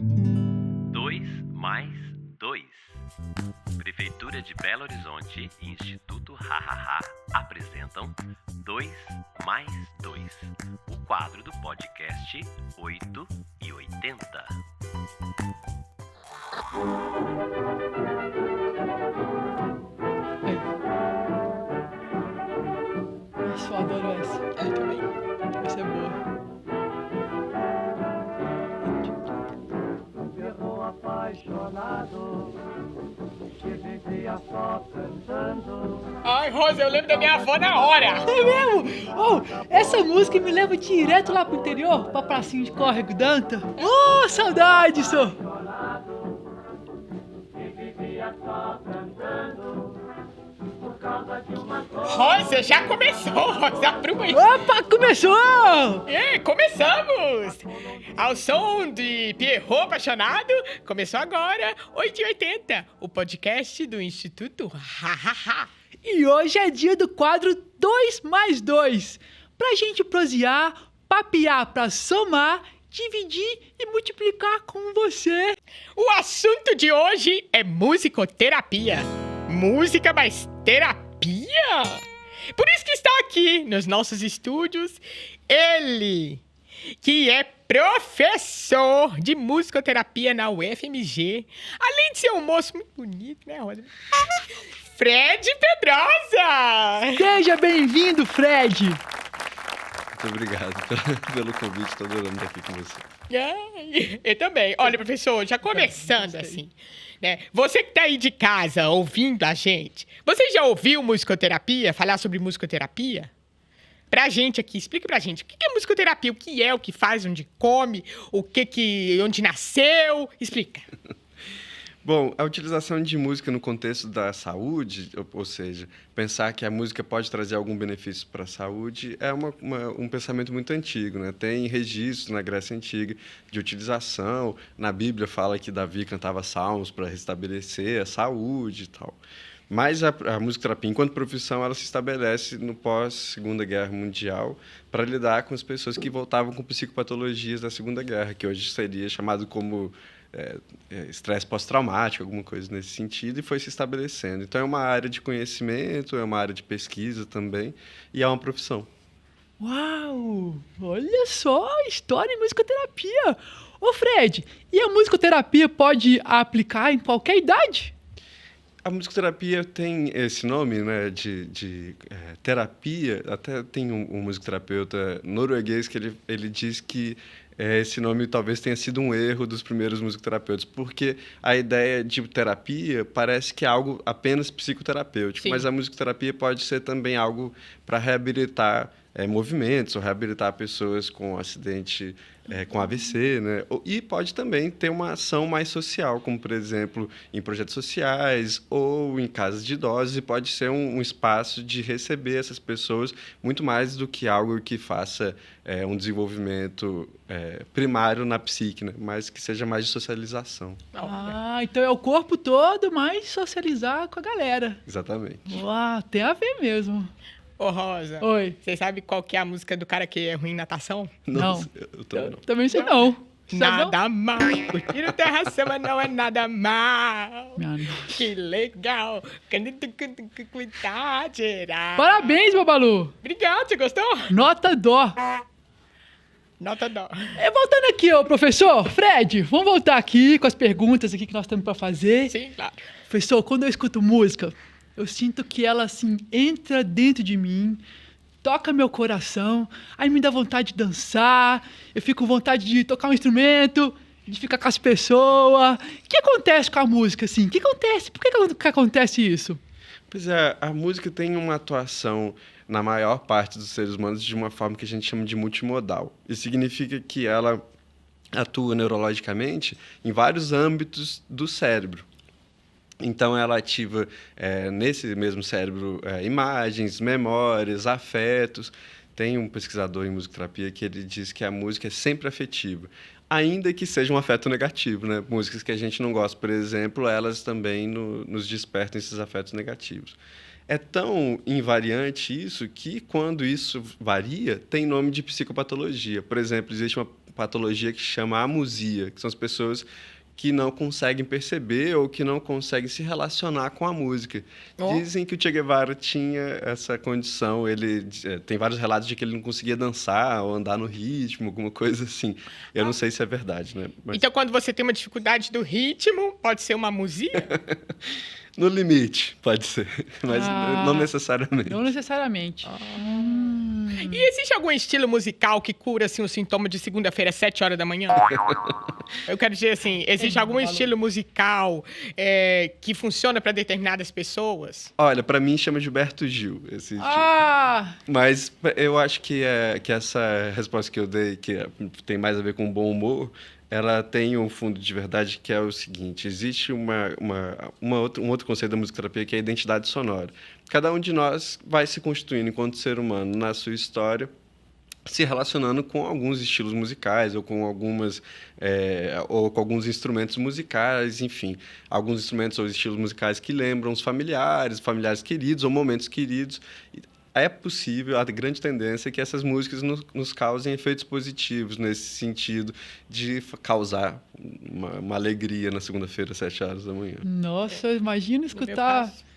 2 mais 2. Prefeitura de Belo Horizonte e Instituto Hahaha apresentam 2 mais 2, o quadro do podcast 8 e 80. Isso, eu adoro essa. Eu também. Essa é boa. Errou apaixonado, que vivia só cantando. Ai, Rosa, eu lembro da minha avó na hora. É mesmo? Oh, essa música me leva direto lá pro interior, pra pracinha de Córrego Danta. Oh, saudade, só. Que vivia só cantando, por causa de uma coisa. Rosa, já começou, Rosa, aproveita. Opa, começou! É, começamos! Ao som de Pierrot Apaixonado, começou agora 8h80, o podcast do Instituto Hahaha. E hoje é dia do quadro 2 mais 2. Pra gente prosear, papear pra somar, dividir e multiplicar com você. O assunto de hoje é musicoterapia. Música mais terapia? Por isso que está aqui nos nossos estúdios ele, que é professor de musicoterapia na UFMG, além de ser um moço muito bonito, né, Rosa? Fred Pedrosa! Seja bem-vindo, Fred. Muito obrigado pelo convite, tô adorando estar aqui com você. Ai, eu também. Olha, professor, já começando assim, né? Você que tá aí de casa ouvindo a gente, você já ouviu musicoterapia? Falar sobre musicoterapia? Pra gente aqui, explica pra gente, o que é musicoterapia? O que é, o que faz, onde come, onde nasceu? Explica. Bom, a utilização de música no contexto da saúde, ou seja, pensar que a música pode trazer algum benefício para a saúde, é um pensamento muito antigo, né? Tem registros na Grécia Antiga de utilização. Na Bíblia fala que Davi cantava salmos para restabelecer a saúde e tal. Mas a musicoterapia, enquanto profissão, ela se estabelece no pós-Segunda Guerra Mundial para lidar com as pessoas que voltavam com psicopatologias da Segunda Guerra, que hoje seria chamado como estresse pós-traumático, alguma coisa nesse sentido, e foi se estabelecendo. Então, é uma área de conhecimento, é uma área de pesquisa também, e é uma profissão. Uau, olha só a história em musicoterapia. Ô, Fred, e a musicoterapia pode aplicar em qualquer idade? A musicoterapia tem esse nome, né, de terapia. Até tem um musicoterapeuta norueguês que ele diz que esse nome talvez tenha sido um erro dos primeiros musicoterapeutas, porque a ideia de terapia parece que é algo apenas psicoterapêutico. Sim. Mas a musicoterapia pode ser também algo para reabilitar movimentos, ou reabilitar pessoas com acidente, com AVC, né? E pode também ter uma ação mais social, como, por exemplo, em projetos sociais ou em casas de idosos, e pode ser um espaço de receber essas pessoas muito mais do que algo que faça um desenvolvimento primário na psique, né? Mas que seja mais de socialização. Ah, então é o corpo todo, mas socializar com a galera. Exatamente. Uau, tem a ver mesmo. Ô, Rosa. Oi. Você sabe qual que é a música do cara que é ruim em natação? Não. Eu também não. Também sei não. Nada mal. Curtir o Terra Samba não é nada mal. Minha nossa. Que legal. Cuidado, geral. Parabéns, Babalu. Obrigado, você gostou? Nota dó. Nota dó. Voltando aqui, ô professor, Fred, vamos voltar aqui com as perguntas aqui que nós temos para fazer. Sim, claro. Professor, quando eu escuto música, eu sinto que ela, assim, entra dentro de mim, toca meu coração, aí me dá vontade de dançar, eu fico com vontade de tocar um instrumento, de ficar com as pessoas. O que acontece com a música, assim? O que acontece? Por que acontece isso? Pois é, a música tem uma atuação, na maior parte dos seres humanos, de uma forma que a gente chama de multimodal. Isso significa que ela atua neurologicamente em vários âmbitos do cérebro. Então, ela ativa nesse mesmo cérebro imagens, memórias, afetos. Tem um pesquisador em musicoterapia que ele diz que a música é sempre afetiva, ainda que seja um afeto negativo, né? Músicas que a gente não gosta, por exemplo, elas também nos despertam esses afetos negativos. É tão invariante isso que, quando isso varia, tem nome de psicopatologia. Por exemplo, existe patologia que chama amusia, que são as pessoas que não conseguem perceber ou que não conseguem se relacionar com a música. Oh. Dizem que o Che Guevara tinha essa condição. Ele tem vários relatos de que ele não conseguia dançar ou andar no ritmo, alguma coisa assim. Eu não sei se é verdade, né? Mas Então, quando você tem uma dificuldade do ritmo, pode ser uma musia? no limite, pode ser. Mas não necessariamente. Não necessariamente. E existe algum estilo musical que cura, assim, o sintoma de segunda-feira às 7 horas da manhã? Eu quero dizer assim, existe algum estilo musical que funciona para determinadas pessoas? Olha, pra mim chama Gilberto Gil. Esse Ah! Mas eu acho que essa resposta que eu dei, tem mais a ver com bom humor, ela tem um fundo de verdade que é o seguinte: existe um outro conceito da musicoterapia que é a identidade sonora. Cada um de nós vai se constituindo enquanto ser humano na sua história, se relacionando com alguns estilos musicais ou com alguns instrumentos musicais, enfim, alguns instrumentos ou estilos musicais que lembram os familiares queridos ou momentos queridos. É possível, a grande tendência é que essas músicas nos causem efeitos positivos nesse sentido de causar uma alegria na segunda-feira, às 7 horas da manhã. Nossa, imagina No meu escutar. caso.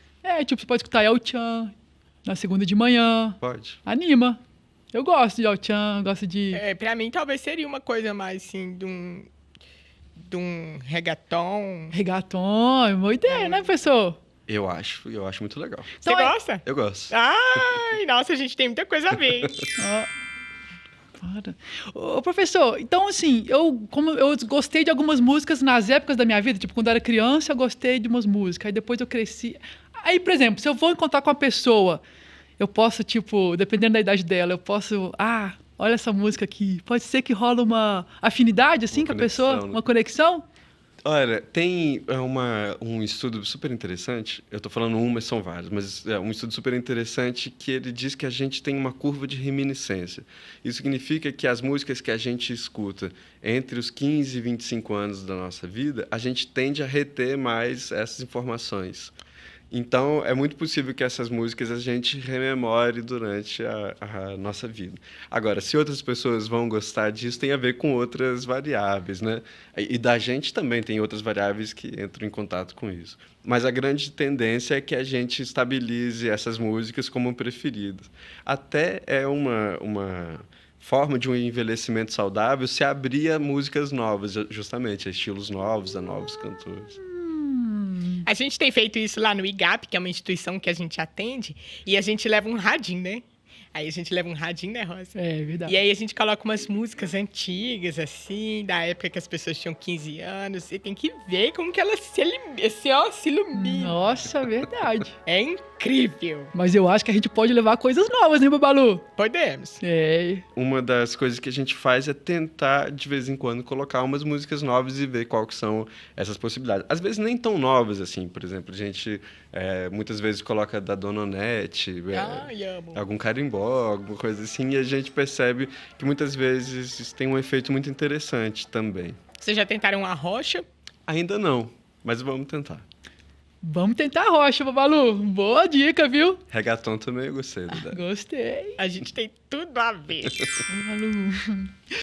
Tipo, você pode escutar El Chan na segunda de manhã. Pode. Anima. Eu gosto de El Chan, gosto de. Pra mim, talvez seria uma coisa mais, assim, de um reggaeton. Reggaeton, é uma ideia, né, professor? Eu acho muito legal. Você Então, gosta? Eu gosto. Ai, nossa, a gente tem muita coisa a ver. Para. Ô, professor, então assim, como eu gostei de algumas músicas nas épocas da minha vida, tipo, quando eu era criança, eu gostei de umas músicas, aí depois eu cresci. Aí, por exemplo, se eu vou encontrar com uma pessoa, eu posso, tipo, dependendo da idade dela, eu posso, olha essa música aqui. Pode ser que rola uma afinidade, assim, Uma com a conexão, pessoa, né? uma conexão? Olha, tem um estudo super interessante, eu estou falando mas são vários, mas é um estudo super interessante que ele diz que a gente tem uma curva de reminiscência. Isso significa que as músicas que a gente escuta entre os 15 e 25 anos da nossa vida, a gente tende a reter mais essas informações. Então, é muito possível que essas músicas a gente rememore durante a nossa vida. Agora, se outras pessoas vão gostar disso, tem a ver com outras variáveis, né? E da gente também tem outras variáveis que entram em contato com isso. Mas a grande tendência é que a gente estabilize essas músicas como preferidas. Até é uma forma de um envelhecimento saudável se abrir a músicas novas, justamente, a estilos novos, a novos cantores. A gente tem feito isso lá no IGAP, que é uma instituição que a gente atende, e a gente leva um radinho, né? Aí a gente leva um radinho, né, Rosa? É verdade. E aí a gente coloca umas músicas antigas, assim, da época que as pessoas tinham 15 anos. Você tem que ver como que elas se iluminam. Nossa, verdade. É incrível. Mas eu acho que a gente pode levar coisas novas, né, Babalu? Podemos. É. Uma das coisas que a gente faz é tentar, de vez em quando, colocar umas músicas novas e ver qual que são essas possibilidades. Às vezes nem tão novas assim, por exemplo, a gente muitas vezes coloca da Dona Onete, Ai, amo. algum carimbó, alguma coisa assim, e a gente percebe que muitas vezes isso tem um efeito muito interessante também. Vocês já tentaram a rocha? Ainda não, mas vamos tentar. Vamos tentar a rocha, Babalu. Boa dica, viu? Reggaeton também eu gostei da ideia. Gostei. A gente tem tudo a ver. Babalu.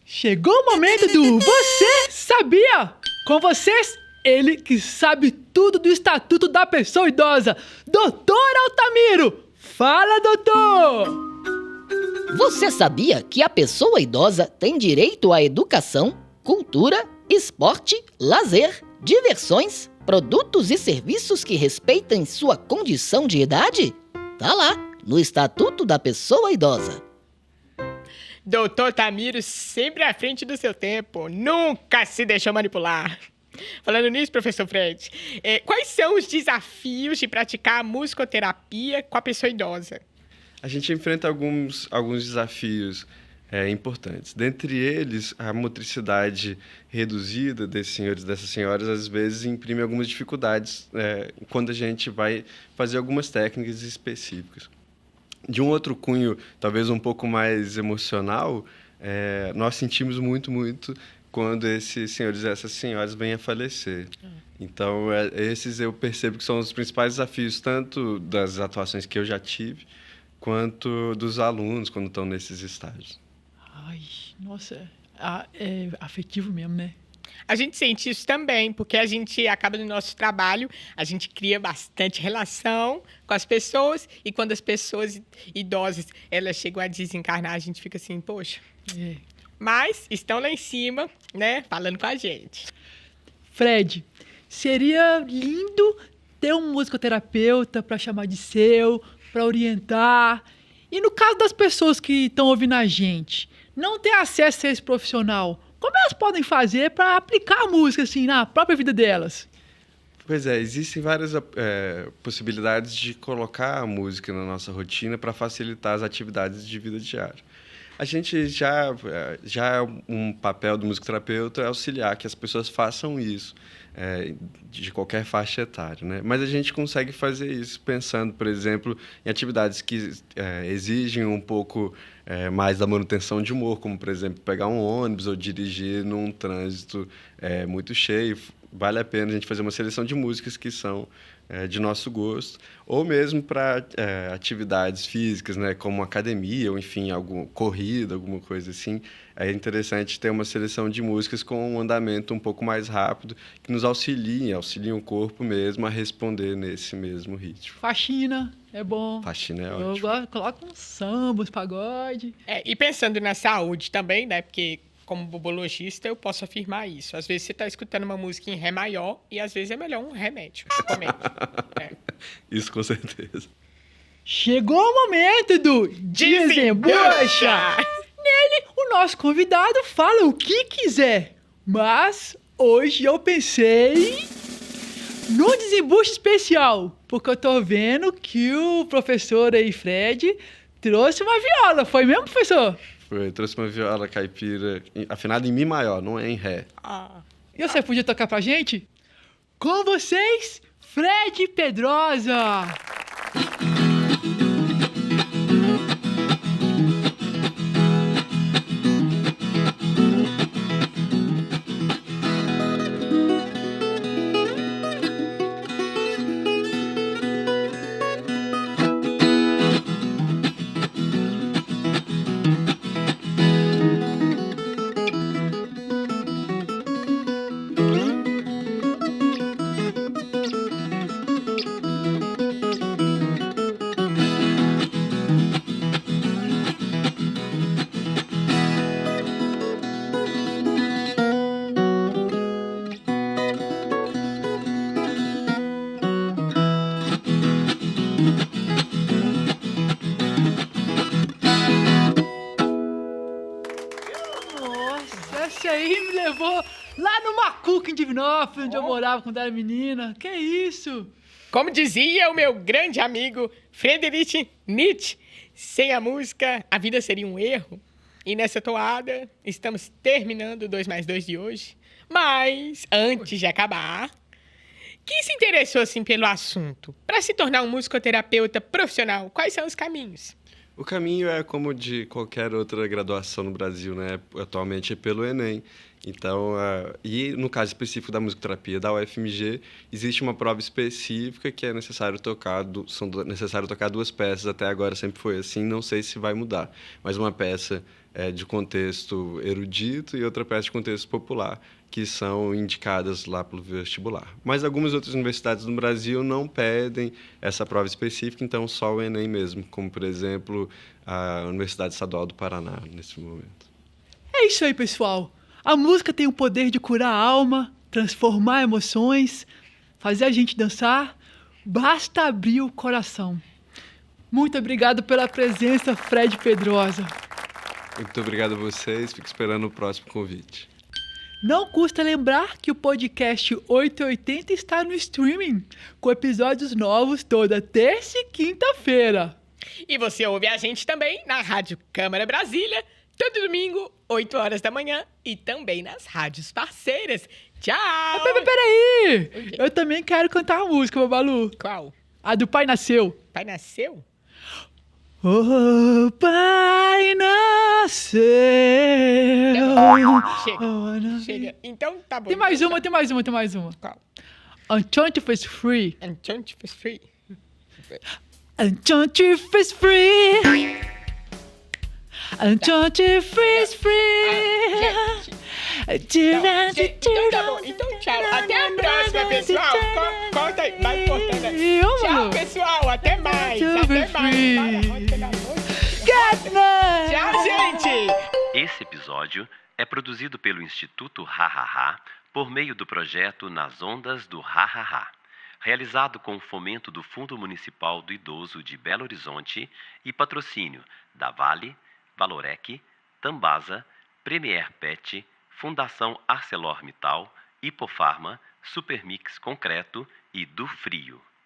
Chegou o momento do Você Sabia? Com vocês, ele que sabe tudo do Estatuto da Pessoa Idosa, Doutor Altamiro. Fala, doutor! Você sabia que a pessoa idosa tem direito à educação, cultura, esporte, lazer, diversões, produtos e serviços que respeitem sua condição de idade? Tá lá, no Estatuto da Pessoa Idosa. Doutor Tamiro sempre à frente do seu tempo. Nunca se deixou manipular. Falando nisso, professor Fred, quais são os desafios de praticar a musicoterapia com a pessoa idosa? A gente enfrenta alguns desafios importantes. Dentre eles, a motricidade reduzida desses senhores e dessas senhoras, às vezes, imprime algumas dificuldades quando a gente vai fazer algumas técnicas específicas. De um outro cunho, talvez um pouco mais emocional, nós sentimos muito, muito quando esses senhores e essas senhoras vêm a falecer. Então, esses eu percebo que são os principais desafios, tanto das atuações que eu já tive, quanto dos alunos quando estão nesses estágios. Ai, nossa. é afetivo mesmo, né? A gente sente isso também, porque a gente acaba no nosso trabalho, a gente cria bastante relação com as pessoas, e quando as pessoas idosas, elas chegam a desencarnar, a gente fica assim, poxa. É. Mas estão lá em cima, né, falando com a gente. Fred, seria lindo ter um musicoterapeuta para chamar de seu, para orientar. E no caso das pessoas que estão ouvindo a gente, não ter acesso a esse profissional, como elas podem fazer para aplicar a música assim na própria vida delas? Pois é, existem várias possibilidades de colocar a música na nossa rotina para facilitar as atividades de vida diária. A gente já um papel do musicoterapeuta é auxiliar que as pessoas façam isso, de qualquer faixa etária, né? Mas a gente consegue fazer isso pensando, por exemplo, em atividades que exigem um pouco mais da manutenção de humor, como, por exemplo, pegar um ônibus ou dirigir num trânsito muito cheio. Vale a pena a gente fazer uma seleção de músicas que são de nosso gosto, ou mesmo para atividades físicas, né, como academia, ou enfim, alguma corrida, alguma coisa assim. É interessante ter uma seleção de músicas com um andamento um pouco mais rápido, que nos auxiliem o corpo mesmo a responder nesse mesmo ritmo. Faxina, é bom. Faxina é Eu ótimo. gosto, coloco um samba, uns pagode. E pensando na saúde também, né, porque como bubologista eu posso afirmar isso. Às vezes você está escutando uma música em ré maior e às vezes é melhor um remédio que você comete. Isso com certeza. Chegou o momento do Desembucha! Nele, o nosso convidado fala o que quiser. Mas hoje eu pensei num desembucho especial, porque eu tô vendo que o professor aí, Fred, trouxe uma viola. Foi mesmo, professor? Eu trouxe uma viola caipira afinada em Mi maior, não é em Ré. E você podia tocar pra gente? Com vocês, Fred Pedrosa! Nossa, essa aí me levou lá no Macuca, em Divinópolis, onde eu morava quando era menina. Que isso? Como dizia o meu grande amigo Friedrich Nietzsche, sem a música a vida seria um erro. E nessa toada estamos terminando o 2+2 de hoje. Mas antes de acabar, quem se interessou assim pelo assunto? Para se tornar um musicoterapeuta profissional, quais são os caminhos? O caminho é como de qualquer outra graduação no Brasil, né? Atualmente é pelo Enem. Então, e no caso específico da musicoterapia da UFMG, existe uma prova específica que é necessário tocar, são necessário tocar 2 peças, até agora sempre foi assim, não sei se vai mudar. Mas uma peça de contexto erudito e outra peça de contexto popular, que são indicadas lá pelo vestibular. Mas algumas outras universidades no Brasil não pedem essa prova específica, então só o Enem mesmo, como, por exemplo, a Universidade Estadual do Paraná, nesse momento. É isso aí, pessoal. A música tem o poder de curar a alma, transformar emoções, fazer a gente dançar. Basta abrir o coração. Muito obrigado pela presença, Fred Pedrosa. Muito obrigado a vocês, fico esperando o próximo convite. Não custa lembrar que o podcast 880 está no streaming, com episódios novos toda terça e quinta-feira. E você ouve a gente também na Rádio Câmara Brasília, todo domingo, 8 horas da manhã, e também nas rádios parceiras. Tchau! Peraí! Eu também quero cantar a música, Babalu. Qual? A do Pai Nasceu. Pai nasceu? Oh, Pai Nasceu. Chega, chega. Então tá bom. Tem mais uma. Qual? Enchanted is free. Enchanted is free. Enchanted is free. Don't freeze Gente. Então tá bom. Então tchau. Até a próxima, pessoal. Conta aí. Vai cortando aí. Tchau, pessoal. Até mais. Até mais. Vai, pelo amor de Deus. Tchau, gente. Esse episódio é produzido pelo Instituto Ha-Ha-Ha por meio do projeto Nas Ondas do Ha-Ha-Ha, realizado com o fomento do Fundo Municipal do Idoso de Belo Horizonte e patrocínio da Vale, Valorec, Tambasa, Premier Pet, Fundação ArcelorMittal, Hipofarma, Supermix Concreto e do Frio.